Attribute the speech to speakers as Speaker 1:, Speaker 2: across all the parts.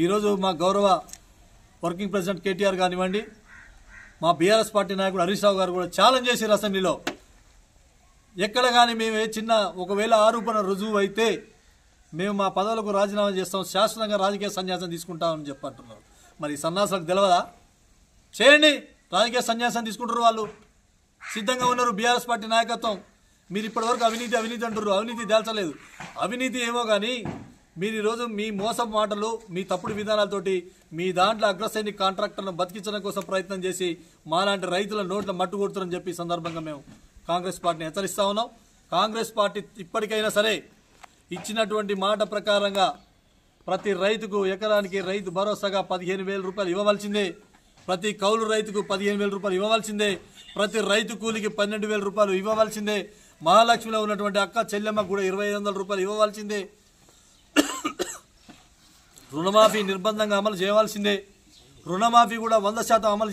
Speaker 1: ఈరోజు మా గౌరవ వర్కింగ్ ప్రెసిడెంట్ కేటీఆర్ కానివ్వండి, మా బీఆర్ఎస్ పార్టీ నాయకుడు హరీష్ రావు గారు కూడా ఛాలెంజ్ చేశారు అసెంబ్లీలో. ఎక్కడ కానీ మేము చిన్న ఒకవేళ ఆరోపణ రుజువు అయితే మేము మా పదవులకు రాజీనామా చేస్తాం, శాశ్వతంగా రాజకీయ సన్యాసం తీసుకుంటామని చెప్పంటున్నారు. మరి సన్యాసులకు తెలియదా? చేయండి, రాజకీయ సన్యాసం తీసుకుంటారు. వాళ్ళు సిద్ధంగా ఉన్నారు. బీఆర్ఎస్ పార్టీ నాయకత్వం మీరు ఇప్పటివరకు అవినీతి అంటారు, అవినీతి తేల్చలేదు. అవినీతి ఏమో కానీ మీరు ఈరోజు మీ మోసం మాటలు, మీ తప్పుడు విధానాలతోటి మీ దాంట్లో అగ్రశ్రేణి కాంట్రాక్టర్లను బతికించడం కోసం ప్రయత్నం చేసి మాలాంటి రైతుల నోట్ల మట్టు కొడుతున్నారని చెప్పి సందర్భంగా మేము కాంగ్రెస్ పార్టీని హెచ్చరిస్తా ఉన్నాం. కాంగ్రెస్ పార్టీ ఇప్పటికైనా సరే ఇచ్చినటువంటి మాట ప్రకారంగా ప్రతి రైతుకు ఎకరానికి రైతు భరోసాగా 15,000 రూపాయలు ఇవ్వవలసిందే, ప్రతి కౌలు రైతుకు 15,000 రూపాయలు ఇవ్వవలసిందే, ప్రతి రైతు కూలికి 12,000 రూపాయలు ఇవ్వవలసిందే, మహాలక్ష్మిలో ఉన్నటువంటి అక్క చెల్లెమ్మకు కూడా 2,500 రూపాయలు ఇవ్వవలసిందే, రుణమాఫీ నిర్బంధంగా అమలు చేయవలసిందే, రుణమాఫీ కూడా 100% అమలు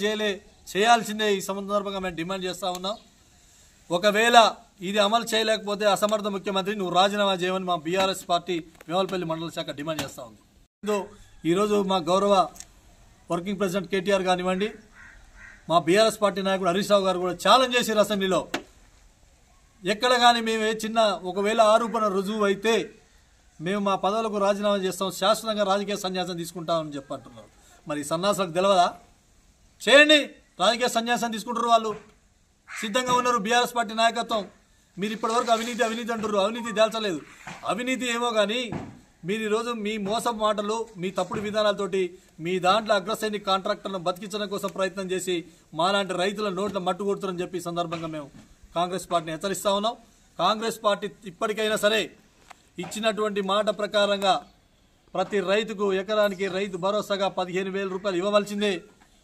Speaker 1: చేయాల్సిందే. ఈ సందర్భంగా మేము డిమాండ్ చేస్తా ఉన్నాం. ఒకవేళ ఇది అమలు చేయలేకపోతే అసమర్థ ముఖ్యమంత్రి నువ్వు రాజీనామా చేయమని మా బీఆర్ఎస్ పార్టీ వేమలపల్లి మండల శాఖ డిమాండ్ చేస్తూ ఉంది. ఈరోజు మా గౌరవ వర్కింగ్ ప్రెసిడెంట్ కేటీఆర్ కానివ్వండి, మా బీఆర్ఎస్ పార్టీ నాయకుడు హరీష్ రావు గారు కూడా ఛాలెంజ్ చేశారు అసెంబ్లీలో. ఎక్కడ కానీ మేము చిన్న ఒకవేళ ఆరోపణ రుజువు అయితే మేము మా పదవులకు రాజీనామా చేస్తాం, శాశ్వతంగా రాజకీయ సన్యాసం తీసుకుంటామని చెప్పంటున్నారు. మరి సన్యాసులకు తెలియదా? చేయండి, రాజకీయ సన్యాసం తీసుకుంటారు. వాళ్ళు సిద్ధంగా ఉన్నారు. బీఆర్ఎస్ పార్టీ నాయకత్వం మీరు ఇప్పటివరకు అవినీతి అంటారు, అవినీతి తేల్చలేదు. అవినీతి ఏమో కానీ మీరు ఈరోజు మీ మోసం మాటలు, మీ తప్పుడు విధానాలతోటి మీ దాంట్లో అగ్రశ్రేణి కాంట్రాక్టర్లను బతికించడం కోసం ప్రయత్నం చేసి మాలాంటి రైతుల నోట్ల మట్టు కొడుతున్నారని చెప్పి సందర్భంగా మేము కాంగ్రెస్ పార్టీని హెచ్చరిస్తా ఉన్నాం. కాంగ్రెస్ పార్టీ ఇప్పటికైనా సరే ఇచ్చినటువంటి మాట ప్రకారంగా ప్రతి రైతుకు ఎకరానికి రైతు భరోసాగా 15,000 రూపాయలు ఇవ్వవలసిందే,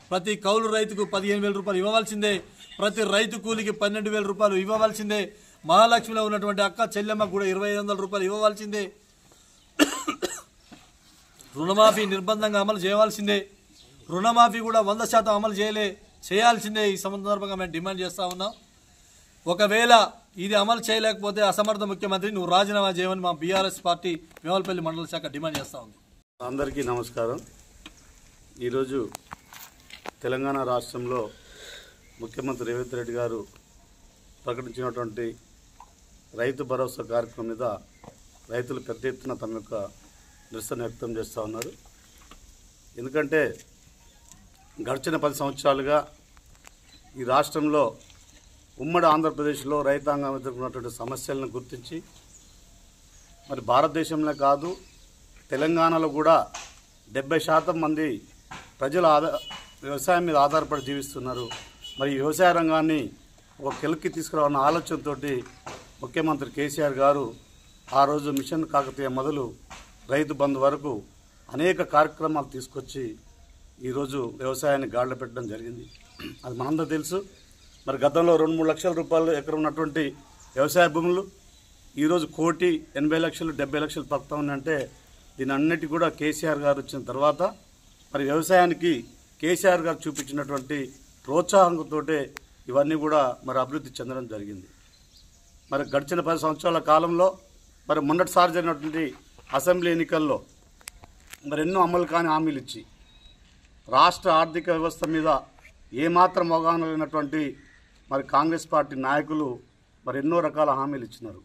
Speaker 1: ప్రతి కౌలు రైతుకు 15,000 రూపాయలు ఇవ్వవలసిందే, ప్రతి రైతు కూలికి 12,000 రూపాయలు ఇవ్వవలసిందే, మహాలక్ష్మిలో ఉన్నటువంటి అక్క చెల్లెమ్మకు కూడా 2,500 రూపాయలు ఇవ్వవలసిందే, రుణమాఫీ నిర్బంధంగా అమలు చేయవలసిందే, రుణమాఫీ కూడా 100% అమలు చేయాల్సిందే. ఈ సందర్భంగా మేము డిమాండ్ చేస్తా ఉన్నాం. ఒకవేళ ఇది అమలు చేయలేకపోతే అసమర్థ ముఖ్యమంత్రి నువ్వు రాజీనామా చేయమని మా బీఆర్ఎస్ పార్టీ వేమలపల్లి మండల శాఖ డిమాండ్ చేస్తూ ఉంది.
Speaker 2: అందరికీ నమస్కారం. ఈరోజు తెలంగాణ రాష్ట్రంలో ముఖ్యమంత్రి రేవంత్ రెడ్డి గారు ప్రకటించినటువంటి రైతు భరోసా కార్యక్రమం మీద రైతులు పెద్ద ఎత్తున తమ యొక్క నిరసన వ్యక్తం చేస్తూ ఉన్నారు. ఎందుకంటే గడిచిన 10 సంవత్సరాలుగా ఈ రాష్ట్రంలో ఉమ్మడి ఆంధ్రప్రదేశ్లో రైతాంగం ఎదుర్కొన్నటువంటి సమస్యలను గుర్తించి మరి భారతదేశంలో కాదు తెలంగాణలో కూడా 70% మంది ప్రజలు వ్యవసాయం మీద ఆధారపడి జీవిస్తున్నారు. మరి వ్యవసాయ రంగాన్ని ఒక కెలుక్కి తీసుకురావాలన్న ఆలోచనతో ముఖ్యమంత్రి కేసీఆర్ గారు ఆ రోజు మిషన్ కాకతీయ మొదలు రైతు బంధు వరకు అనేక కార్యక్రమాలు తీసుకొచ్చి ఈరోజు వ్యవసాయాన్ని గాడిలో పెట్టడం జరిగింది. అది మనందరూ తెలుసు. మరి గతంలో 2-3 లక్షల రూపాయలు ఎకరం ఉన్నటువంటి వ్యవసాయ భూములు ఈరోజు 1,80,00,000 70 లక్షలు పడుతూ ఉన్నాయంటే దీని అన్నిటి కూడా కేసీఆర్ గారు వచ్చిన తర్వాత మరి వ్యవసాయానికి కేసీఆర్ గారు చూపించినటువంటి ప్రోత్సాహంతో ఇవన్నీ కూడా మరి అభివృద్ధి చెందడం జరిగింది. మరి గడిచిన 10 సంవత్సరాల కాలంలో మరి మొన్నటిసారి జరిగినటువంటి అసెంబ్లీ ఎన్నికల్లో మరి ఎన్నో అమలు కాని హామీలు ఇచ్చి రాష్ట్ర ఆర్థిక వ్యవస్థ మీద ఏమాత్రం అవగాహన లేనటువంటి మరి కాంగ్రెస్ పార్టీ నాయకులు మరి ఎన్నో రకాల హామీలు ఇచ్చినారు.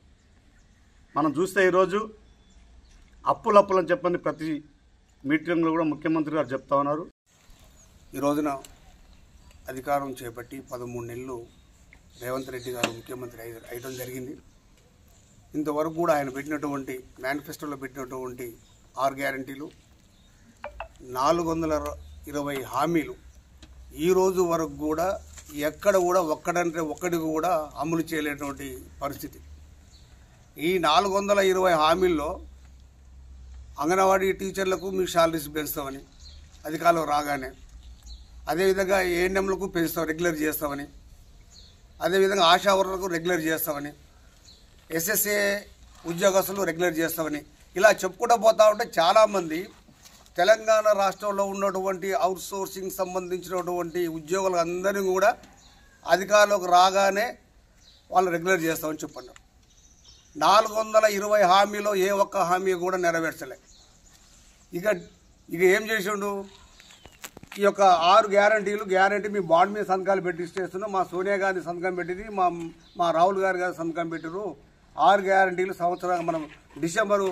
Speaker 2: మనం చూస్తే ఈరోజు అప్పులని చెప్పని ప్రతి మీటింగ్లో కూడా ముఖ్యమంత్రి గారు చెప్తా ఉన్నారు.
Speaker 3: ఈ రోజున అధికారం చేపట్టి 13 నెలలు రేవంత్ రెడ్డి గారు ముఖ్యమంత్రి అయ్యడం జరిగింది. ఇంతవరకు కూడా ఆయన పెట్టినటువంటి మేనిఫెస్టోలో పెట్టినటువంటి 6 గ్యారంటీలు 420 హామీలు ఈ రోజు వరకు కూడా ఎక్కడ కూడా ఒక్కటి కూడా అమలు చేయలేనటువంటి పరిస్థితి. ఈ 420 హామీల్లో అంగన్వాడీ టీచర్లకు మీ శాలరీస్ పెంచుతామని అధికారంలో రాగానే, అదేవిధంగా ఏఎన్ఎంలకు పెంచుతాం, రెగ్యులర్ చేస్తామని, అదేవిధంగా ఆశా వర్కర్లకు రెగ్యులర్ చేస్తామని, ఎస్ఎస్ఏ ఉద్యోగస్తులు రెగ్యులర్ చేస్తామని ఇలా చెప్పుకుంటూ పోతా ఉంటే చాలామంది తెలంగాణ రాష్ట్రంలో ఉన్నటువంటి అవుట్ సోర్సింగ్ సంబంధించినటువంటి ఉద్యోగులు అందరినీ కూడా అధికారంలోకి రాగానే వాళ్ళు రెగ్యులర్ చేస్తామని చెప్పన్నారు. 420 హామీలో ఏ ఒక్క హామీ కూడా నెరవేర్చలే. ఇక ఇక ఏం చేసిండు, ఈ యొక్క 6 గ్యారంటీ మీ బాండ్ మీద సంతకాలు పెట్టి ఇచ్చేస్తున్నాం. మా సోనియా గాంధీ సంతకం పెట్టింది, మా రాహుల్ గాంధీ సంతకం పెట్టారు. 6 గ్యారంటీలు సంవత్సరం మనం డిసెంబరు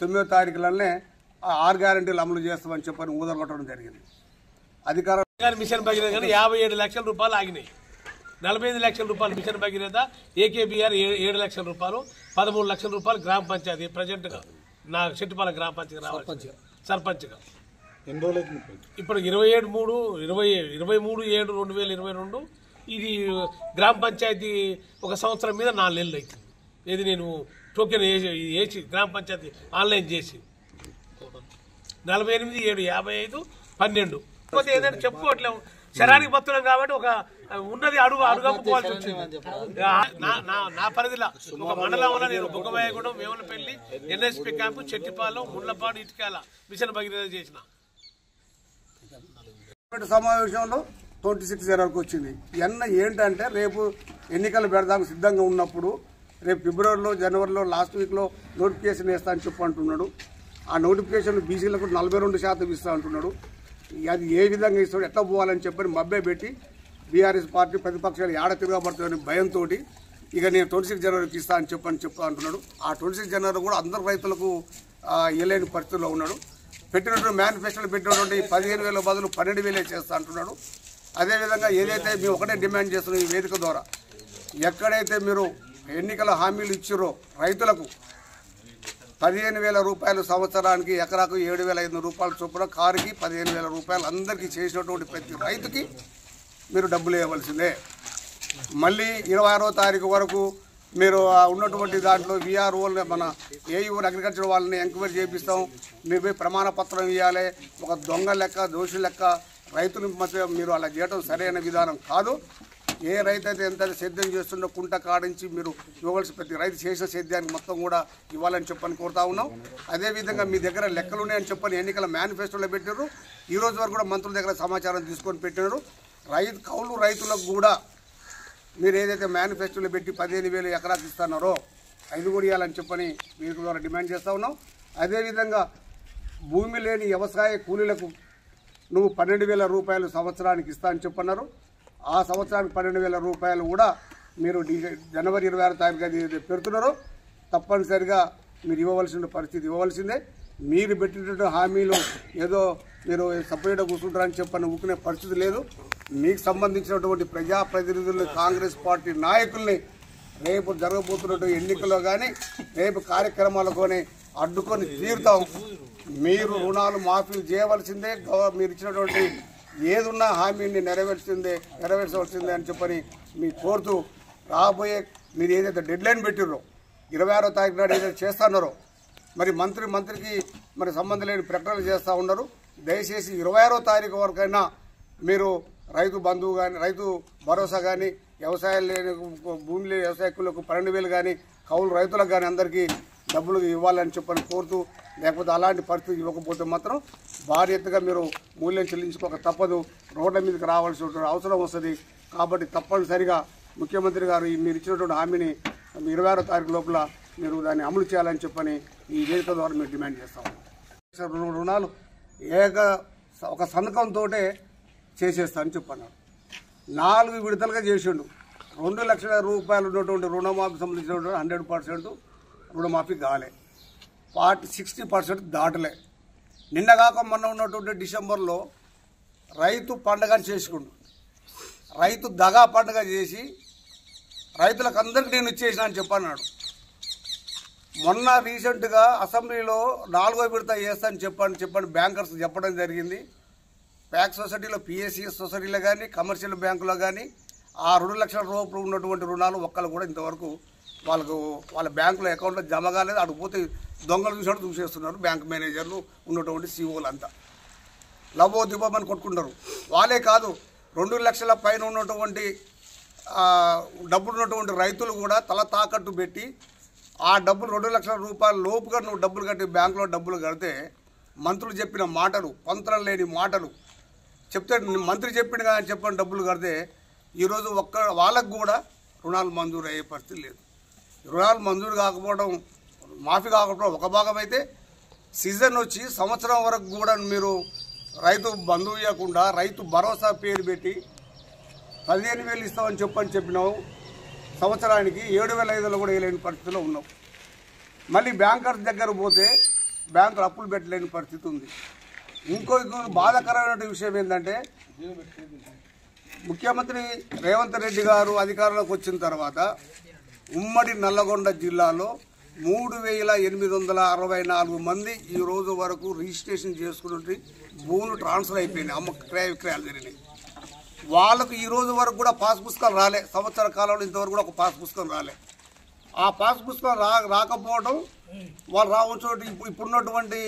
Speaker 3: 9వ తారీఖులనే 6 గ్యారంటీలు అమలు చేస్తామని చెప్పని ఊదరగొట్టడం జరిగింది. అధికారం
Speaker 4: మిషన్ భగీరథ కానీ 57 లక్షల రూపాయలు ఆగినాయి. 45 లక్షల రూపాయలు మిషన్ భగీరథ, ఏకేబీఆర్ 7 లక్షల రూపాయలు, 13 లక్షల రూపాయలు గ్రామ పంచాయతీ ప్రజెంట్గా నా చెట్టుపాల గ్రామ పంచాయతీ రావాలి సర్పంచ్గా. ఇప్పుడు 23/7/2022 ఇది గ్రామ పంచాయతీ ఒక సంవత్సరం మీద 4 నెలలు అవుతుంది. ఇది నేను టోకెన్ వేసి గ్రామ పంచాయతీ ఆన్లైన్ చేసి 48/7/55/12 పోతే ఏదంటే చెప్పుకోవట్లేము, శరానికి బతున్నాం కాబట్టి ఒక ఉన్నది అడుగమ్ముకోవాల్సి వచ్చింది. నా పరిధిలో ఒక మండలంలో నేను బుగ్గమయ్యగూడెం, Vemulapalli, NSP camp, చెట్టిపాలెం, ముళ్లపాడు, ఇటుకాల machine Bhagiratha చేసిన
Speaker 3: సమావేశంలో 26 జనవరికి వచ్చింది. ఏంటంటే రేపు ఎన్నికలు పెడదానికి సిద్ధంగా ఉన్నప్పుడు రేపు ఫిబ్రవరిలో జనవరిలో లాస్ట్ వీక్లో నోటిఫికేషన్ వేస్తా అని చెప్పి అంటున్నాడు. ఆ నోటిఫికేషన్ బీసీలకు 42% ఇస్తా అంటున్నాడు. అది ఏ విధంగా ఇస్తాడు, ఎట్లా పోవాలని చెప్పని మభ్య పెట్టి బీఆర్ఎస్ పార్టీ ప్రతిపక్షాలు ఏడ తిరగబడుతుందని భయంతో ఇక నేను 26 జనవరికి ఇస్తా అని చెప్పి అంటున్నాడు. ఆ 26 జనవరి కూడా అందరు రైతులకు ఇవ్వలేని పరిస్థితుల్లో ఉన్నాడు. పెట్టినటువంటి మేనిఫెస్టోలో పెట్టినటువంటి 15,000 బదులు 12,000 చేస్తా అంటున్నాడు. అదేవిధంగా ఏదైతే మేము ఒకటే డిమాండ్ చేస్తున్నాం ఈ వేదిక ద్వారా, ఎక్కడైతే మీరు ఎన్నికల హామీలు ఇచ్చారో రైతులకు 15,000 రూపాయలు సంవత్సరానికి, ఎకరాకు 7,500 రూపాయల చొప్పున, కారుకి 15,000 రూపాయలు అందరికీ చేసినటువంటి ప్రతి రైతుకి మీరు డబ్బులు ఇవ్వవలసిందే. మళ్ళీ 26వ తారీఖు వరకు మీరు ఉన్నటువంటి దాంట్లో వీఆర్ఓని మన ఏఈఓ అగ్రికల్చర్ వాళ్ళని ఎంక్వైరీ చేపిస్తాం, మీరు పోయి ప్రమాణ పత్రం ఇవ్వాలి. ఒక దొంగ లెక్క, దోషి లెక్క రైతుల మధ్య మీరు అలా చేయడం సరైన విధానం కాదు. ఏ రైతు అయితే ఎంత సేద్యం చేస్తుండో కుంట కాడించి మీరు ఇవ్వవలసి ప్రతి రైతు చేసిన సేద్యానికి మొత్తం కూడా ఇవ్వాలని చెప్పని కోరుతా ఉన్నాం. అదేవిధంగా మీ దగ్గర లెక్కలు ఉన్నాయని చెప్పని ఎన్నికల మేనిఫెస్టోలో పెట్టారు. ఈ రోజు వరకు కూడా మంత్రుల దగ్గర సమాచారం తీసుకొని పెట్టినారు. కౌలు రైతులకు కూడా మీరు ఏదైతే మేనిఫెస్టోలో పెట్టి 15,000 ఎకరాకు ఇస్తున్నారో అది కూడా ఇవ్వాలని చెప్పని మీరు ద్వారా డిమాండ్ చేస్తూ ఉన్నాం. అదేవిధంగా భూమి లేని వ్యవసాయ కూలీలకు నువ్వు 12,000 రూపాయలు సంవత్సరానికి ఇస్తా అని చెప్పన్నారు. ఆ సంవత్సరానికి 12,000 రూపాయలు కూడా మీరు జనవరి 26వ తారీఖు పెడుతున్నారో తప్పనిసరిగా మీరు ఇవ్వవలసిన పరిస్థితి ఇవ్వవలసిందే. మీరు పెట్టినటువంటి హామీలు ఏదో మీరు సపరేట్గా కూర్చుంటారని చెప్పని ఊకునే పరిస్థితి లేదు. మీకు సంబంధించినటువంటి ప్రజాప్రతినిధులు, కాంగ్రెస్ పార్టీ నాయకుల్ని రేపు జరగబోతున్నటువంటి ఎన్నికల్లో కానీ రేపు కార్యక్రమాలతోనే అడ్డుకొని తీరుతాం. మీరు రుణాలు మాఫీలు చేయవలసిందే. మీరు ఇచ్చినటువంటి ఏదున్నా హామీని నెరవేర్చవలసిందే అని చెప్పని మీ కోరుతూ రాబోయే మీరు ఏదైతే డెడ్లైన్ పెట్టిర్రో 26వ తారీఖు నాడు ఏదైతే చేస్తున్నారో మరి మంత్రికి మరి సంబంధం లేని ప్రకటనలు చేస్తూ ఉన్నారు. దయచేసి 26వ తారీఖు వరకైనా మీరు రైతు బంధువు కానీ, రైతు భరోసా కానీ, వ్యవసాయం లేని భూమి లేని వ్యవసాయకులకు 12,000 కానీ, కౌలు రైతులకు కానీ అందరికీ డబ్బులు ఇవ్వాలని చెప్పని కోరుతూ, లేకపోతే అలాంటి పరిస్థితి ఇవ్వకపోతే మాత్రం భారీ ఎత్తుగా మీరు మూల్యం చెల్లించుకోక తప్పదు, రోడ్ల మీదకి రావాల్సిన అవసరం వస్తుంది. కాబట్టి తప్పనిసరిగా ముఖ్యమంత్రి గారు మీరు ఇచ్చినటువంటి హామీని 26వ తారీఖు లోపల మీరు దాన్ని అమలు చేయాలని చెప్పని ఈ వేదిక ద్వారా మీరు డిమాండ్ చేస్తాం. రుణాలు ఒక సంతకంతో చేసేస్తా అని చెప్పన్నారు. 4 విడతలుగా చేసిండు. 2 లక్షల రూపాయలు ఉన్నటువంటి రుణమాఫీ సంబంధించినటువంటి 100% రుణమాఫీ కాలే, 60% దాటలే. నిన్నగాక మొన్న ఉన్నటువంటి డిసెంబర్లో రైతు పండగ చేసుకుండు. రైతు దగా పండుగ చేసి రైతులకు అందరికీ నేను ఇచ్చేసిన అని చెప్పన్నాడు. మొన్న రీసెంట్గా అసెంబ్లీలో 4వ విడత చేస్తానని చెప్పండి బ్యాంకర్స్ చెప్పడం జరిగింది. బ్యాంక్ సొసైటీలో, పిఎస్సిఎస్ సొసైటీలో కానీ, కమర్షియల్ బ్యాంకులో కానీ ఆ 2 లక్షల రూపాయలు ఉన్నటువంటి రుణాలు ఒక్కళ్ళు కూడా ఇంతవరకు వాళ్ళ బ్యాంకులో అకౌంట్లో జమ కాలేదు. అడిగిపోతే దొంగలు చూసేస్తున్నారు. బ్యాంక్ మేనేజర్లు ఉన్నటువంటి సీఓలు అంతా లబో దిబ్బమని కొట్టుకుంటారు. వాళ్ళే కాదు, 2 లక్షల పైన ఉన్నటువంటి డబ్బులు ఉన్నటువంటి రైతులు కూడా తల తాకట్టు పెట్టి ఆ డబ్బులు 2 లక్షల రూపాయల లోపుగా నువ్వు డబ్బులు కట్టి బ్యాంకులో డబ్బులు కడితే మంత్రులు చెప్పిన మాటలు, పొంతన లేని మాటలు చెప్తే మంత్రి చెప్పిన కానీ చెప్పని డబ్బులు కడితే ఈరోజు వాళ్ళకు కూడా రుణాలు మంజూరు అయ్యే పరిస్థితి లేదు. రుణాలు మంజూరు కాకపోవడం, మాఫీ కాకపోవడం ఒక భాగం అయితే, సీజన్ వచ్చి సంవత్సరం వరకు కూడా మీరు రైతు బంధు ఇవ్వకుండా రైతు భరోసా పేరు పెట్టి 15,000 ఇస్తామని చెప్పినావు. సంవత్సరానికి 7,500 కూడా వేయలేని పరిస్థితిలో ఉన్నాం. మళ్ళీ బ్యాంకర్స్ దగ్గర పోతే బ్యాంకులు అప్పులు పెట్టలేని పరిస్థితి ఉంది. ఇంకో బాధాకరమైన విషయం ఏంటంటే ముఖ్యమంత్రి రేవంత్ రెడ్డి గారు అధికారంలోకి వచ్చిన తర్వాత ఉమ్మడి నల్లగొండ జిల్లాలో 3,864 మంది ఈ రోజు వరకు రిజిస్ట్రేషన్ చేసుకున్నట్టు భూములు ట్రాన్స్ఫర్ అయిపోయినాయి, క్రయ విక్రయాలు జరిగినాయి. వాళ్ళకు ఈ రోజు వరకు కూడా పాస్ పుస్తకాలు రాలే. సంవత్సర కాలంలో ఇంతవరకు కూడా ఒక పాస్ పుస్తకం రాలే. ఆ పాస్ పుస్తకం రాకపోవడం వాళ్ళు రావచ్చు. ఇప్పుడున్నటువంటి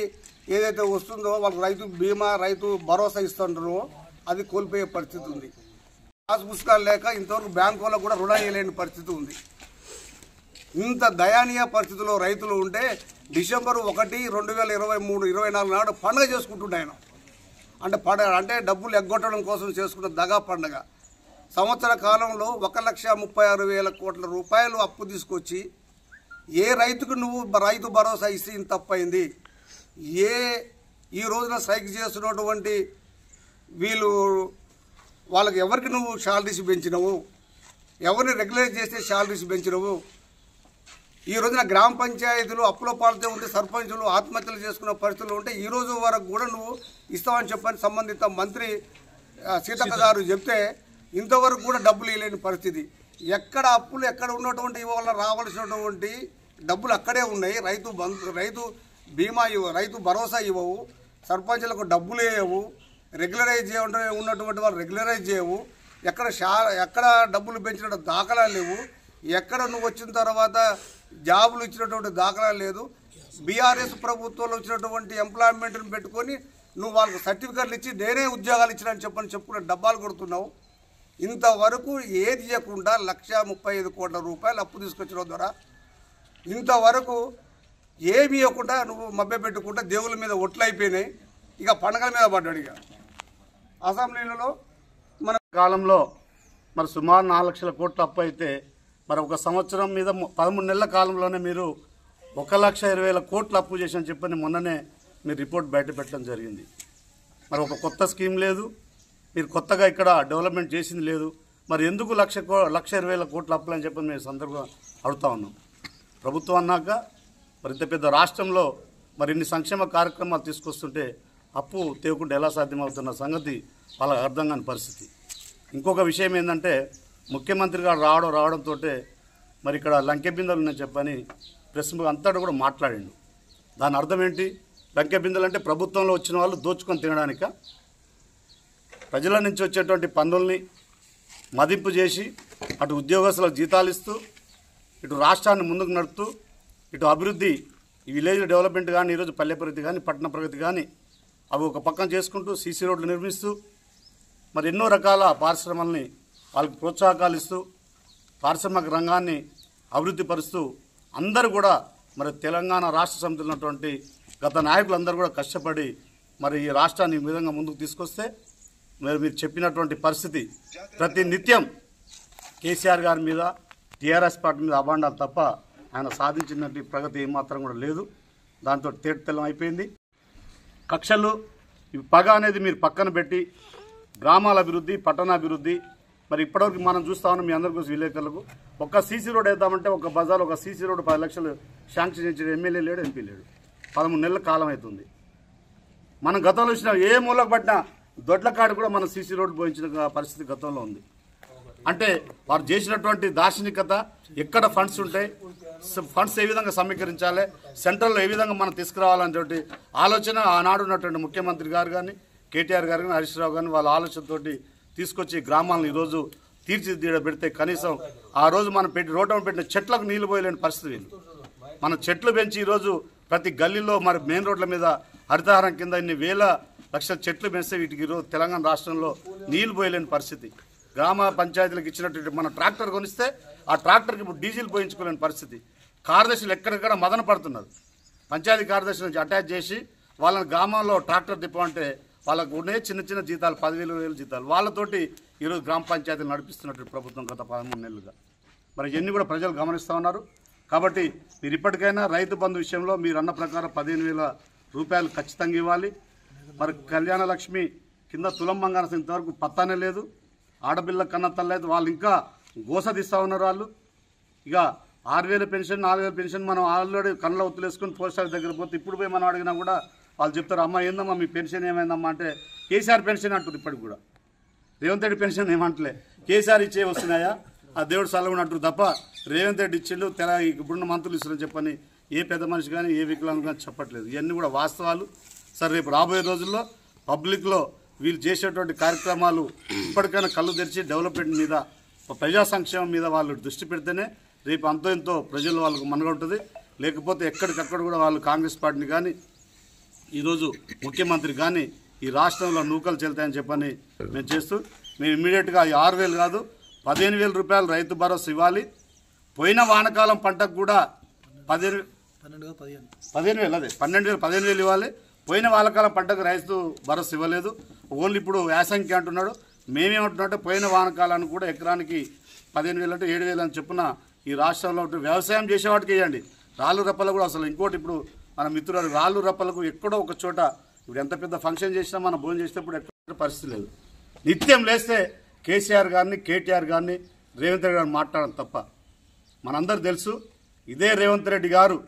Speaker 3: ఏదైతే వస్తుందో వాళ్ళకి రైతు బీమా రైతు భరోసా ఇస్తుంటారో అది కోల్పోయే పరిస్థితి ఉంది. పాస్ పుస్తకాలు లేక ఇంతవరకు బ్యాంకు వాళ్ళకు కూడా రుణం ఇవ్వలేని పరిస్థితి ఉంది. ఇంత దయానీయ పరిస్థితిలో రైతులు ఉంటే డిసెంబర్ 1, 2023-24 నాడు పండుగ చేసుకుంటున్నాయన. అంటే డబ్బులు ఎగ్గొట్టడం కోసం చేసుకున్న దగా పండుగ. సంవత్సర కాలంలో 1,36,000 కోట్ల రూపాయలు అప్పు తీసుకొచ్చి ఏ రైతుకు నువ్వు రైతు భరోసా ఇస్తే ఇంత తప్పైంది? ఈ రోజున స్ట్రైక్ చేస్తున్నటువంటి వాళ్ళకి ఎవరికి నువ్వు శాలరీస్ పెంచినవు? ఎవరిని రెగ్యులైజ్ చేస్తే శాలరీస్ పెంచినవు? ఈ రోజున గ్రామ పంచాయతీలు అప్పుల పాలతో ఉంటే సర్పంచులు ఆత్మహత్యలు చేసుకున్న పరిస్థితులు ఉంటే ఈ రోజు వరకు కూడా నువ్వు ఇస్తావని చెప్పని సంబంధిత మంత్రి సీతక్క గారు చెప్తే ఇంతవరకు కూడా డబ్బులు ఇవ్వలేని పరిస్థితి. ఎక్కడ అప్పులు ఎక్కడ ఉన్నటువంటి ఇవాళ రావాల్సినటువంటి డబ్బులు అక్కడే ఉన్నాయి. రైతు బీమా రైతు భరోసా ఇవ్వవు, సర్పంచులకు డబ్బులు వేయవు, రెగ్యులరైజ్ ఉన్నటువంటి వాళ్ళు రెగ్యులరైజ్ చేయవు. ఎక్కడ డబ్బులు పెంచిన దాఖలాలు లేవు. ఎక్కడ నువ్వు వచ్చిన తర్వాత జాబులు ఇచ్చినటువంటి దాఖలా లేదు. బీఆర్ఎస్ ప్రభుత్వంలో వచ్చినటువంటి ఎంప్లాయ్మెంట్ని పెట్టుకొని నువ్వు వాళ్ళకి సర్టిఫికెట్లు ఇచ్చి నేనే ఉద్యోగాలు ఇచ్చినని చెప్పుకునే డబ్బాలు కొడుతున్నావు. ఇంతవరకు ఏది చేయకుండా 1,35 కోట్ల రూపాయలు అప్పు తీసుకొచ్చిన ద్వారా ఇంతవరకు ఏమి ఇవ్వకుండా నువ్వు మభ్య పెట్టుకుంటా దేవుళ్ళ మీద ఒట్లు అయిపోయినాయి. ఇక పండగల మీద పడ్డాడు. ఇక అసెంబ్లీలలో మన
Speaker 2: కాలంలో మరి సుమారు 4 లక్షల కోట్ల అప్పు అయితే మరి ఒక సంవత్సరం మీద 13 నెలల కాలంలోనే మీరు 1,20,000 కోట్ల అప్పు చేసని చెప్పని మొన్ననే మీరు రిపోర్ట్ బయట పెట్టడం జరిగింది. మరి ఒక కొత్త స్కీమ్ లేదు, మీరు కొత్తగా ఇక్కడ డెవలప్మెంట్ చేసింది లేదు. మరి ఎందుకు 1,20,000 కోట్ల అప్పులు అని చెప్పని మేము సందర్భంగా అడుగుతా ఉన్నాం. ప్రభుత్వం అన్నాక మరి ఇంత పెద్ద రాష్ట్రంలో మరి ఇన్ని సంక్షేమ కార్యక్రమాలు తీసుకొస్తుంటే అప్పు తేవకుండా ఎలా సాధ్యమవుతున్న సంగతి వాళ్ళకి అర్థం కాని పరిస్థితి. ఇంకొక విషయం ఏంటంటే ముఖ్యమంత్రి గారు రావడంతో మరి ఇక్కడ లంకె బిందెలు ఉన్నాయని చెప్పని ప్రెస్ అంతటా కూడా మాట్లాడిండు. దాని అర్థం ఏంటి? లంకె బిందెలు అంటే ప్రభుత్వంలో వచ్చిన వాళ్ళు దోచుకొని తినడానిక? ప్రజల నుంచి వచ్చేటువంటి పన్నుల్ని మదింపు చేసి అటు ఉద్యోగస్తులకు జీతాలు ఇస్తూ ఇటు రాష్ట్రాన్ని ముందుకు నడుపుతూ ఇటు అభివృద్ధి ఈ విలేజ్ డెవలప్మెంట్ కానీ ఈరోజు పల్లె ప్రగతి కానీ పట్టణ ప్రగతి కానీ అవి ఒక పక్కన చేసుకుంటూ సీసీ రోడ్లు నిర్మిస్తూ మరి ఎన్నో రకాల పారిశ్రమల్ని వాళ్ళకి ప్రోత్సాహకాలు ఇస్తూ పారిశ్రామిక రంగాన్ని అభివృద్ధి పరుస్తూ అందరూ కూడా మరి తెలంగాణ రాష్ట్ర సమితిలో ఉన్నటువంటి గత నాయకులందరూ కూడా కష్టపడి మరి ఈ రాష్ట్రాన్ని ఈ విధంగా ముందుకు తీసుకొస్తే మరి మీరు చెప్పినటువంటి పరిస్థితి ప్రతి నిత్యం కేసీఆర్ గారి మీద టీఆర్ఎస్ పార్టీ మీద అభాండాలు తప్ప ఆయన సాధించినటువంటి ప్రగతి ఏమాత్రం కూడా లేదు. దాంతో తేటతెల్లం అయిపోయింది. కక్షలు పగ అనేది మీరు పక్కన పెట్టి గ్రామాల అభివృద్ధి పట్టణాభివృద్ధి మరి ఇప్పటివరకు మనం చూస్తా ఉన్నాం. మీ అందరికీ విలేకరులకు ఒక సీసీ రోడ్ వేద్దామంటే ఒక బజార్ ఒక సీసీ రోడ్ 10 లక్షలు శాంక్షన్ చేసిన ఎమ్మెల్యే లేడు, ఎంపీ లేడు. 13 నెలల కాలం అవుతుంది. మనం గతంలో వచ్చిన ఏ మూలకు పట్టినా దొడ్లకాడు కూడా మన సీసీ రోడ్డు పోయించిన పరిస్థితి గతంలో ఉంది. అంటే వారు చేసినటువంటి దార్శనికత, ఎక్కడ ఫండ్స్ ఉంటాయి, ఫండ్స్ ఏ విధంగా సమీకరించాలి, సెంట్రల్లో ఏ విధంగా మనం తీసుకురావాలనేటువంటి ఆలోచన ఆనాడు ఉన్నటువంటి ముఖ్యమంత్రి గారు కానీ కేటీఆర్ గారు కానీ హరీష్ రావు కానీ వాళ్ళ ఆలోచనతోటి తీసుకొచ్చి గ్రామాలను ఈరోజు తీర్చిదిద్దబెడితే కనీసం ఆ రోజు మనం రోడ్డు పెట్టిన చెట్లకు నీళ్లు పోయలేని పరిస్థితి. మన చెట్లు పెంచి ఈరోజు ప్రతి గల్లీలో మరి మెయిన్ రోడ్ల మీద హరితహారం కింద ఇన్ని వేల లక్షల చెట్లు పెంచితే వీటికి ఈరోజు తెలంగాణ రాష్ట్రంలో నీళ్లు పోయలేని పరిస్థితి. గ్రామ పంచాయతీలకు ఇచ్చినటువంటి మన ట్రాక్టర్ కొనిస్తే ఆ ట్రాక్టర్కి ఇప్పుడు డీజిల్ పోయించుకోలేని పరిస్థితి. కార్యదర్శులు ఎక్కడెక్కడ మదన పడుతున్నారు. పంచాయతీ కార్యదర్శి నుంచి అటాచ్ చేసి వాళ్ళని గ్రామంలో ట్రాక్టర్ తిప్పమంటే వాళ్ళకు ఉండే చిన్న చిన్న జీతాలు 10,000 జీతాలు వాళ్ళతోటి ఈరోజు గ్రామ పంచాయతీలు నడిపిస్తున్నటువంటి ప్రభుత్వం గత 13 నెలలుగా. మరి ఇవన్నీ కూడా ప్రజలు గమనిస్తూ ఉన్నారు. కాబట్టి మీరు ఇప్పటికైనా రైతు బంధు విషయంలో మీరు అన్న ప్రకారం 15,000 రూపాయలు ఖచ్చితంగా ఇవ్వాలి. మరి కళ్యాణ లక్ష్మి కింద తులం బంగారం ఇంతవరకు పత్తానే లేదు. ఆడపిల్ల కన్న తల్లైతే వాళ్ళు ఇంకా గోస తీస్తూ ఉన్నారు. వాళ్ళు ఇక 6,000 పెన్షన్ 4,000 పెన్షన్ మనం ఆల్రెడీ కళ్ళ ఒత్తులేసుకుని పోస్ట్ ఆఫీస్ దగ్గర పోతే ఇప్పుడు పోయి మనం అడిగినా కూడా వాళ్ళు చెప్తారు, అమ్మ ఏందమ్మా మీ పెన్షన్ ఏమైందమ్మా అంటే కేసీఆర్ పెన్షన్ అంటారు. ఇప్పటికి కూడా రేవంత్ రెడ్డి పెన్షన్ ఏమంటలే, కేసీఆర్ ఇచ్చే వస్తున్నాయా ఆ దేవుడు సలహా అంటారు తప్ప రేవంత్ రెడ్డి ఇచ్చిండు ఇప్పుడున్న మంత్రులు ఇస్తారని చెప్పని ఏ పెద్ద మనిషి కానీ ఏ వికలాంగులు కానీ చెప్పట్లేదు. ఇవన్నీ కూడా వాస్తవాలు. సరే రేపు రాబోయే రోజుల్లో పబ్లిక్లో వీళ్ళు చేసేటువంటి కార్యక్రమాలు ఇప్పటికైనా కళ్ళు తెరిచి డెవలప్మెంట్ మీద ప్రజా సంక్షేమం మీద వాళ్ళు దృష్టి పెడితేనే రేపు అంతో ఎంతో ప్రజలు వాళ్ళకు మనుగడ ఉంటుంది. లేకపోతే ఎక్కడికక్కడ కూడా వాళ్ళు కాంగ్రెస్ పార్టీని కానీ ఈరోజు ముఖ్యమంత్రి కానీ ఈ రాష్ట్రంలో నూకలు చెల్తాయని చెప్పని మేము చేస్తూ మేము ఇమ్మీడియట్గా 6,000 కాదు 15,000 రూపాయలు రైతు భరోసా ఇవ్వాలి. పోయిన వానకాలం పంటకు కూడా 15,000 ఇవ్వాలి. పోయిన వానకాలం పంటకు రైతు భరోసా ఇవ్వలేదు. ఓన్లీ ఇప్పుడు యాసంగి అంటున్నాడు. మేమేమంటున్నామంటే పోయిన వానకాలానికి కూడా ఎకరానికి 15,000 అంటే 7,000 అని చెప్పున ఈ రాష్ట్రంలో వ్యవసాయం చేసేవాటికి వేయండి. రాళ్ళు రప్పలు కూడా అసలు ఇంకోటి ఇప్పుడు మన మిత్రులు రాళ్ళు రప్పలకు ఎక్కడో ఒక చోట ఇప్పుడు ఎంత పెద్ద ఫంక్షన్ చేసినా మనం భోజనం చేసేటప్పుడు ఎక్కడ పరిస్థితి లేదు. నిత్యం లేస్తే కేసీఆర్ గారిని కేటీఆర్ గారిని రేవంత్ రెడ్డి గారిని మాట్లాడడం తప్ప మనందరూ తెలుసు. ఇదే రేవంత్ రెడ్డి గారు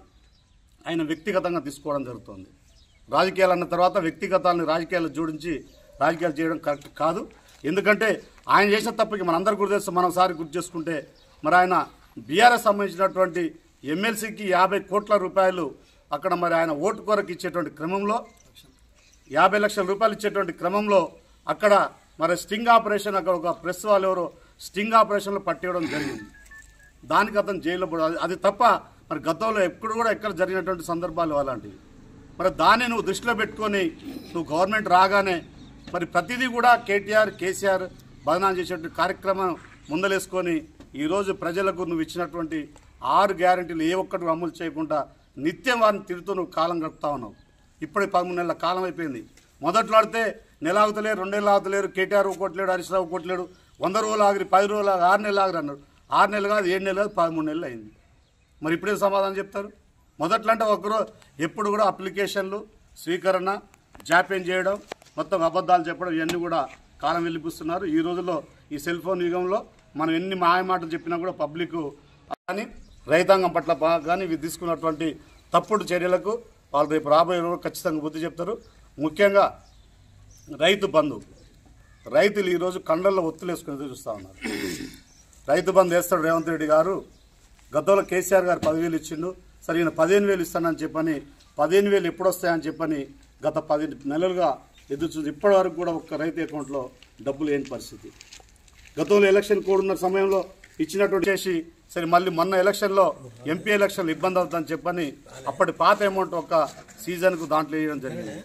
Speaker 2: ఆయన వ్యక్తిగతంగా తీసుకోవడం జరుగుతుంది. రాజకీయాలు అన్న తర్వాత వ్యక్తిగతాలను రాజకీయాలు జోడించి రాజకీయాలు చేయడం కరెక్ట్ కాదు. ఎందుకంటే ఆయన చేసిన తప్పకి మనందరూ గుర్తు చేస్తాం. మనసారి గుర్తు చేసుకుంటే మరి ఆయన బీఆర్ఎస్ సంబంధించినటువంటి ఎమ్మెల్సీకి 50 కోట్ల రూపాయలు అక్కడ మరి ఆయన ఓటు కొరకు ఇచ్చేటువంటి క్రమంలో 50 లక్షల రూపాయలు ఇచ్చేటువంటి క్రమంలో అక్కడ మరి స్టింగ్ ఆపరేషన్ అక్కడ ఒక ప్రెస్ వాళ్ళు ఎవరో స్టింగ్ ఆపరేషన్లో పట్టేయడం జరిగింది. దానికి అతను జైల్లో పడాలి. అది తప్ప మరి గతంలో ఎప్పుడు కూడా ఎక్కడ జరిగినటువంటి సందర్భాలు అలాంటివి. మరి దాన్ని నువ్వు దృష్టిలో పెట్టుకొని నువ్వు గవర్నమెంట్ రాగానే మరి ప్రతిదీ కూడా కేసీఆర్ బదనాం చేసేటువంటి కార్యక్రమం ముందలేసుకొని ఈరోజు ప్రజలకు నువ్వు ఇచ్చినటువంటి 6 గ్యారెంటీలు ఏ ఒక్కటి అమలు చేయకుండా నిత్యం వారిని తిరుగుతూ నువ్వు కాలం గడుపుతా ఉన్నావు. ఇప్పటికి 13 నెలల కాలం అయిపోయింది. మొదట్లో ఆడితే నెల ఆగుతలేరు, 2 నెలలు ఆగుతలేరు, కేటీఆర్ ఒక్కోట్లేడు, హరీష్ రావు ఒక్కోట్లేడు, 100 రోజులు ఆగిరి, 10 రోజులు ఆగి, 6 నెలలు ఆగిరి అన్నారు. 6 నెలలు కాదు, 7 నెలలు కాదు, 13 నెలలు అయింది. మరి ఇప్పుడే సమాధానం చెప్తారు? మొదట్లో అంటే ఒకరోజు ఎప్పుడు కూడా అప్లికేషన్లు స్వీకరణ జాప్యం చేయడం, మొత్తం అబద్ధాలు చెప్పడం ఇవన్నీ కూడా కాలం వెళ్ళిపిస్తున్నారు. ఈ రోజుల్లో ఈ సెల్ ఫోన్ యుగంలో మనం ఎన్ని మాయమాటలు చెప్పినా కూడా పబ్లిక్ కానీ రైతాంగం పట్ల కానీ ఇవి తీసుకున్నటువంటి తప్పుడు చర్యలకు వాళ్ళు రేపు రాబోయే రోజు ఖచ్చితంగా బుద్ధి చెప్తారు. ముఖ్యంగా రైతు బంధు, రైతులు ఈరోజు కండల్లో ఒత్తులేసుకుని చూస్తూ ఉన్నారు. రైతు బంధు వేస్తాడు రేవంత్ రెడ్డి గారు. గతంలో కేసీఆర్ గారు 10,000 ఇచ్చిండు. సరే ఈయన 15,000 ఇస్తానని చెప్పని 15,000 ఎప్పుడు వస్తాయని చెప్పని గత 10 నెలలుగా ఎదురు చూసి ఇప్పటి వరకు కూడా ఒక్క రైతు అకౌంట్లో డబ్బులు లేని పరిస్థితి. గతంలో ఎలక్షన్ కోడ్ ఉన్న సమయంలో ఇచ్చినటువంటి చేసి సరే మళ్ళీ మొన్న ఎలక్షన్లో ఎంపీ ఎలక్షన్లు ఇబ్బంది అవుతుందని చెప్పని అప్పటి పాత అమౌంట్ ఒక సీజన్కు దాంట్లో వేయడం జరిగింది.